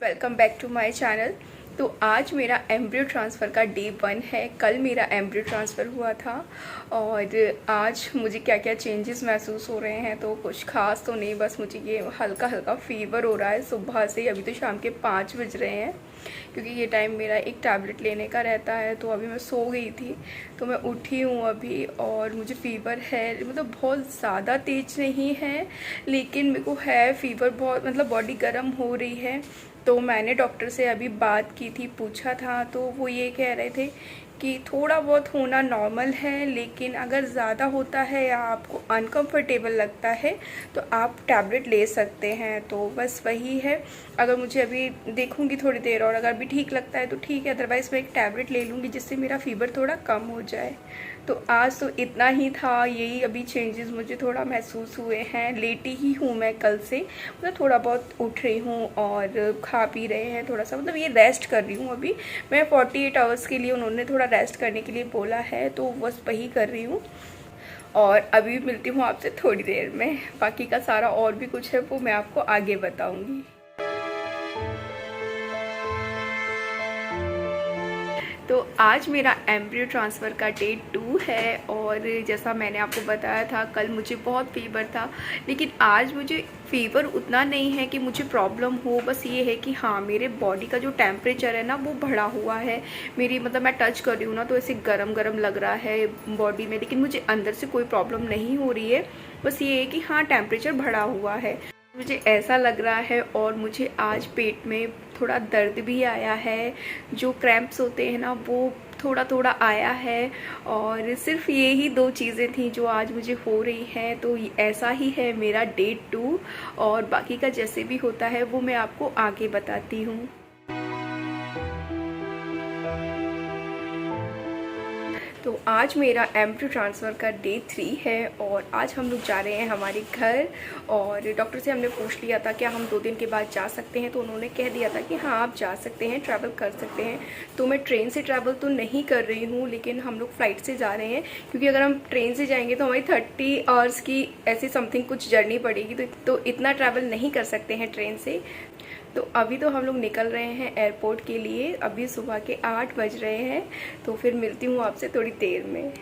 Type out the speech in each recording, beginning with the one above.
Welcome back to my channel. तो आज मेरा एम्ब्रियो ट्रांसफ़र का डे 1 है। कल मेरा एम्ब्रियो ट्रांसफ़र हुआ था और आज मुझे क्या क्या चेंजेस महसूस हो रहे हैं, तो कुछ खास तो नहीं, बस मुझे ये हल्का हल्का फ़ीवर हो रहा है सुबह से। अभी तो शाम के 5 बज रहे हैं क्योंकि ये टाइम मेरा एक टैबलेट लेने का रहता है। तो अभी मैं सो गई थी तो मैं उठी हूँ अभी और मुझे फ़ीवर है, मतलब बहुत ज़्यादा तेज़ नहीं है लेकिन मेरे को है फ़ीवर बहुत, मतलब बॉडी गर्म हो रही है। तो मैंने डॉक्टर से अभी बात की थी, पूछा था, तो वो ये कह रहे थे कि थोड़ा बहुत होना नॉर्मल है, लेकिन अगर ज़्यादा होता है या आपको अनकंफर्टेबल लगता है तो आप टैबलेट ले सकते हैं। तो बस वही है, अगर मुझे अभी देखूंगी थोड़ी देर और अगर भी ठीक लगता है तो ठीक है, अदरवाइज़ मैं एक टैबलेट ले लूँगी जिससे मेरा फ़ीवर थोड़ा कम हो जाए। तो आज तो इतना ही था, यही अभी चेंजेस मुझे थोड़ा महसूस हुए हैं। लेटी ही हूँ मैं कल से, मतलब थोड़ा बहुत उठ रही हूँ और खा पी रहे हैं थोड़ा सा, मतलब ये रेस्ट कर रही हूँ अभी मैं। 48 आवर्स के लिए उन्होंने थोड़ा रेस्ट करने के लिए बोला है, तो बस वही कर रही हूँ। और अभी मिलती हूँ आपसे थोड़ी देर में, बाकी का सारा और भी कुछ है वो मैं आपको आगे बताऊँगी। तो आज मेरा एम्ब्रियो ट्रांसफ़र का डे 2 है और जैसा मैंने आपको बताया था कल मुझे बहुत फ़ीवर था, लेकिन आज मुझे फ़ीवर उतना नहीं है कि मुझे प्रॉब्लम हो। बस ये है कि हाँ, मेरे बॉडी का जो टेम्परेचर है ना वो बढ़ा हुआ है। मेरी, मतलब मैं टच कर रही हूँ ना तो ऐसे गरम गरम लग रहा है बॉडी में, लेकिन मुझे अंदर से कोई प्रॉब्लम नहीं हो रही है। बस ये है कि हाँ, टेम्परेचर बढ़ा हुआ है, मुझे ऐसा लग रहा है। और मुझे आज पेट में थोड़ा दर्द भी आया है, जो क्रैम्प्स होते हैं ना वो थोड़ा थोड़ा आया है। और सिर्फ ये ही 2 चीज़ें थी जो आज मुझे हो रही हैं। तो ऐसा ही है मेरा डे 2 और बाकी का जैसे भी होता है वो मैं आपको आगे बताती हूँ। तो आज मेरा एम्ब्रियो ट्रांसफ़र का डे 3 है और आज हम लोग जा रहे हैं हमारे घर। और डॉक्टर से हमने पूछ लिया था क्या हम 2 दिन के बाद जा सकते हैं, तो उन्होंने कह दिया था कि हाँ, आप जा सकते हैं, ट्रैवल कर सकते हैं। तो मैं ट्रेन से ट्रैवल तो नहीं कर रही हूँ, लेकिन हम लोग फ़्लाइट से जा रहे हैं क्योंकि अगर हम ट्रेन से जाएंगे तो हमारी 30 आवर्स की ऐसी समथिंग कुछ जर्नी पड़ेगी, तो इतना ट्रैवल नहीं कर सकते हैं ट्रेन से। तो अभी तो हम लोग निकल रहे हैं एयरपोर्ट के लिए, अभी सुबह के 8 बज रहे हैं। तो फिर मिलती हूँ आपसे थोड़ी देर में।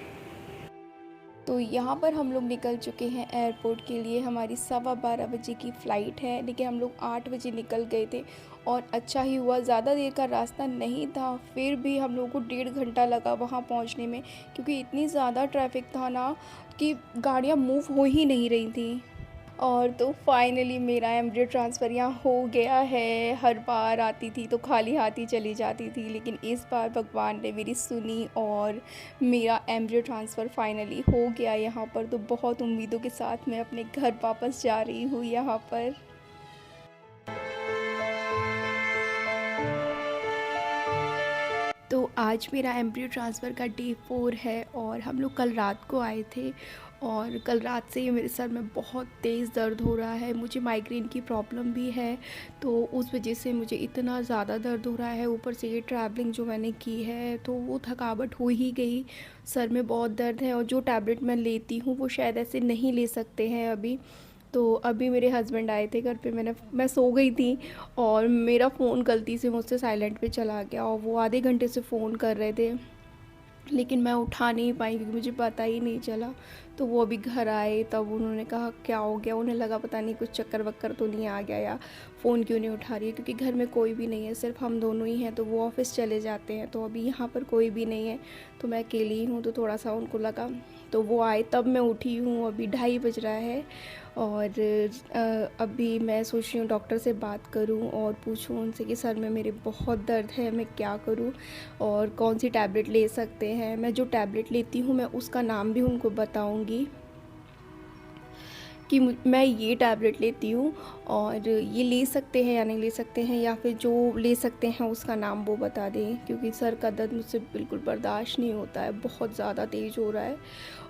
तो यहाँ पर हम लोग निकल चुके हैं एयरपोर्ट के लिए। हमारी 12:15 बजे की फ़्लाइट है, लेकिन हम लोग 8 बजे निकल गए थे और अच्छा ही हुआ, ज़्यादा देर का रास्ता नहीं था, फिर भी हम लोगों को 1.5 घंटा लगा वहाँ पहुँचने में, क्योंकि इतनी ज़्यादा ट्रैफिक था ना कि गाड़ियाँ मूव हो ही नहीं रही थी। और तो फाइनली मेरा एम्ब्रियो ट्रांसफ़र यहाँ हो गया है। हर बार आती थी तो खाली हाथ ही चली जाती थी, लेकिन इस बार भगवान ने मेरी सुनी और मेरा एम्ब्रियो ट्रांसफ़र फाइनली हो गया यहाँ पर। तो बहुत उम्मीदों के साथ मैं अपने घर वापस जा रही हूँ यहाँ पर। तो आज मेरा एम्ब्रियो ट्रांसफ़र का डे 4 है और हम लोग कल रात को आए थे और कल रात से ही मेरे सर में बहुत तेज़ दर्द हो रहा है। मुझे माइग्रेन की प्रॉब्लम भी है, तो उस वजह से मुझे इतना ज़्यादा दर्द हो रहा है। ऊपर से ये ट्रैवलिंग जो मैंने की है तो वो थकावट हो ही गई, सर में बहुत दर्द है। और जो टैबलेट मैं लेती हूँ वो शायद ऐसे नहीं ले सकते हैं अभी। तो अभी मेरे हस्बैंड आए थे घर पे, मैं सो गई थी और मेरा फ़ोन गलती से मुझसे साइलेंट पे चला गया और वो आधे घंटे से फ़ोन कर रहे थे, लेकिन मैं उठा नहीं पाई क्योंकि मुझे पता ही नहीं चला। तो वो अभी घर आए तब उन्होंने कहा क्या हो गया, उन्हें लगा पता नहीं कुछ चक्कर वक्कर तो नहीं आ गया या फ़ोन क्यों नहीं उठा रही है, क्योंकि घर में कोई भी नहीं है, सिर्फ हम दोनों ही हैं। तो वो ऑफ़िस चले जाते हैं, तो अभी यहाँ पर कोई भी नहीं है, तो मैं अकेली हूँ। तो थोड़ा सा उनको लगा, तो वो आए तब मैं उठी हूँ। अभी 2:30 बज रहा है और अभी मैं सोच रही हूँ डॉक्टर से बात करूँ और पूछूँ उनसे कि सर में मेरे बहुत दर्द है, मैं क्या करूँ और कौन सी टैबलेट ले सकते हैं। मैं जो टैबलेट लेती हूँ मैं उसका नाम भी उनको बताऊँगी कि मैं ये टैबलेट लेती हूँ और ये ले सकते हैं या नहीं ले सकते हैं, या फिर जो ले सकते हैं उसका नाम वो बता दें, क्योंकि सर का दर्द मुझसे बिल्कुल बर्दाश्त नहीं होता है, बहुत ज़्यादा तेज़ हो रहा है।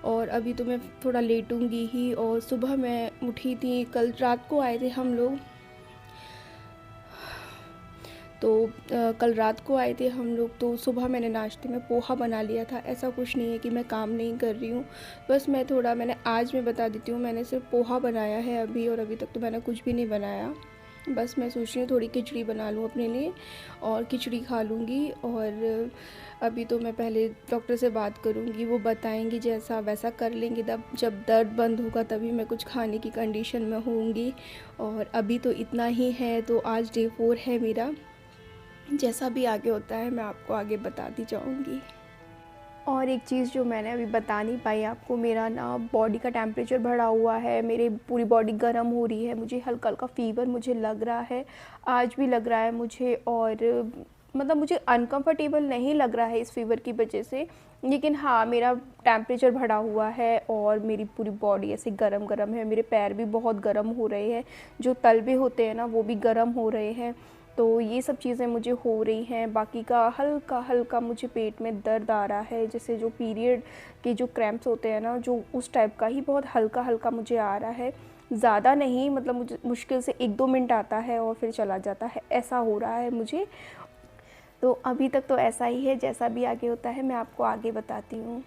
और अभी तो मैं थोड़ा लेटूँगी ही। और सुबह मैं उठी थी, कल रात को आए थे हम लोग, तो कल रात को आए थे हम लोग। तो सुबह मैंने नाश्ते में पोहा बना लिया था। ऐसा कुछ नहीं है कि मैं काम नहीं कर रही हूँ, बस मैंने आज मैं बता देती हूँ, मैंने सिर्फ पोहा बनाया है अभी, और अभी तक तो मैंने कुछ भी नहीं बनाया। बस मैं सोच रही हूँ थोड़ी खिचड़ी बना लूँ अपने लिए और खिचड़ी खा लूँगी। और अभी तो मैं पहले डॉक्टर से बात करूँगी, वो बताएंगे जैसा वैसा कर लेंगे। तब जब दर्द बंद होगा तभी मैं कुछ खाने की कंडीशन में होंगी। और अभी तो इतना ही है। तो आज डे 4 है मेरा। जैसा भी आगे होता है मैं आपको आगे बताती जाऊँगी। और एक चीज़ जो मैंने अभी बता नहीं पाई आपको, मेरा ना बॉडी का टेम्परेचर बढ़ा हुआ है, मेरी पूरी बॉडी गर्म हो रही है, मुझे हल्का हल्का फ़ीवर मुझे लग रहा है, आज भी लग रहा है मुझे। और मतलब मुझे अनकंफर्टेबल नहीं लग रहा है इस फ़ीवर की वजह से, लेकिन हाँ मेरा टेम्परेचर बढ़ा हुआ है और मेरी पूरी बॉडी ऐसे गरम गरम है, मेरे पैर भी बहुत गर्म हो रहे हैं, जो तलवे होते हैं ना वो भी गर्म हो रहे हैं। तो ये सब चीज़ें मुझे हो रही हैं। बाकी का हल्का हल्का मुझे पेट में दर्द आ रहा है, जैसे जो पीरियड के जो क्रैम्प्स होते हैं ना, जो उस टाइप का ही बहुत हल्का हल्का मुझे आ रहा है। ज़्यादा नहीं, मतलब मुझे मुश्किल से 1-2 मिनट आता है और फिर चला जाता है, ऐसा हो रहा है मुझे। तो अभी तक तो ऐसा ही है, जैसा भी आगे होता है मैं आपको आगे बताती हूँ।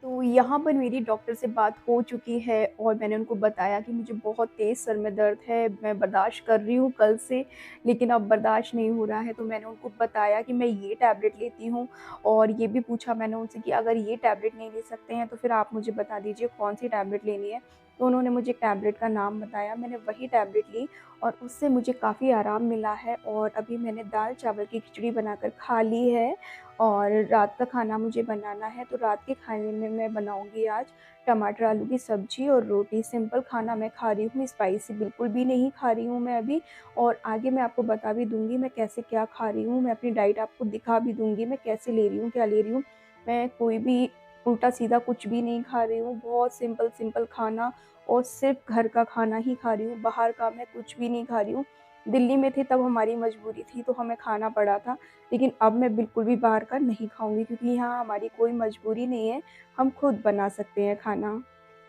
तो यहाँ पर मेरी डॉक्टर से बात हो चुकी है और मैंने उनको बताया कि मुझे बहुत तेज़ सर में दर्द है, मैं बर्दाश्त कर रही हूँ कल से, लेकिन अब बर्दाश्त नहीं हो रहा है। तो मैंने उनको बताया कि मैं ये टैबलेट लेती हूँ और ये भी पूछा मैंने उनसे कि अगर ये टैबलेट नहीं ले सकते हैं तो फिर आप मुझे बता दीजिए कौन-सी टैबलेट लेनी है। तो उन्होंने मुझे एक टैबलेट का नाम बताया, मैंने वही टैबलेट ली और उससे मुझे काफ़ी आराम मिला है। और अभी मैंने दाल-चावल की खिचड़ी बनाकर खा ली है और रात का खाना मुझे बनाना है। तो रात के खाने में मैं बनाऊँगी आज टमाटर आलू की सब्ज़ी और रोटी। सिंपल खाना मैं खा रही हूँ, स्पाइसी बिल्कुल भी नहीं खा रही हूँ मैं अभी। और आगे मैं आपको बता भी दूँगी मैं कैसे क्या खा रही हूँ, मैं अपनी डाइट आपको दिखा भी दूँगी मैं कैसे ले रही हूँ, क्या ले रही हूँ। मैं कोई भी उल्टा-सीधा कुछ भी नहीं खा रही हूँ, बहुत सिंपल खाना और सिर्फ़ घर का खाना ही खा रही हूँ, बाहर का मैं कुछ भी नहीं खा रही हूँ। दिल्ली में थे तब हमारी मजबूरी थी तो हमें खाना पड़ा था, लेकिन अब मैं बिल्कुल भी बाहर का नहीं खाऊँगी क्योंकि यहाँ हमारी कोई मजबूरी नहीं है, हम खुद बना सकते हैं खाना।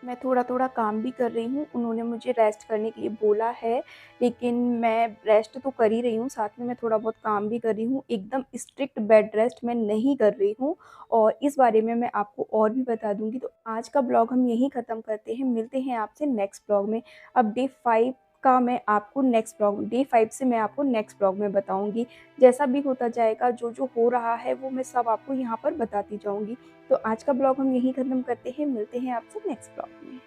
मैं थोड़ा-थोड़ा काम भी कर रही हूँ, उन्होंने मुझे रेस्ट करने के लिए बोला है, लेकिन मैं रेस्ट तो कर ही रही हूँ, साथ में मैं थोड़ा बहुत काम भी कर रही हूँ। एकदम स्ट्रिक्ट बेड रेस्ट मैं नहीं कर रही हूँ और इस बारे में मैं आपको और भी बता दूँगी। तो आज का ब्लॉग हम यहीं ख़त्म करते हैं, मिलते हैं आपसे नेक्स्ट ब्लॉग में। अब डे 5 का मैं आपको नेक्स्ट ब्लॉग डे 5 से मैं आपको नेक्स्ट ब्लॉग में बताऊँगी। जैसा भी होता जाएगा, जो हो रहा है वो मैं सब आपको यहाँ पर बताती जाऊँगी। तो आज का ब्लॉग हम यहीं ख़त्म करते हैं, मिलते हैं आपसे नेक्स्ट ब्लॉग में।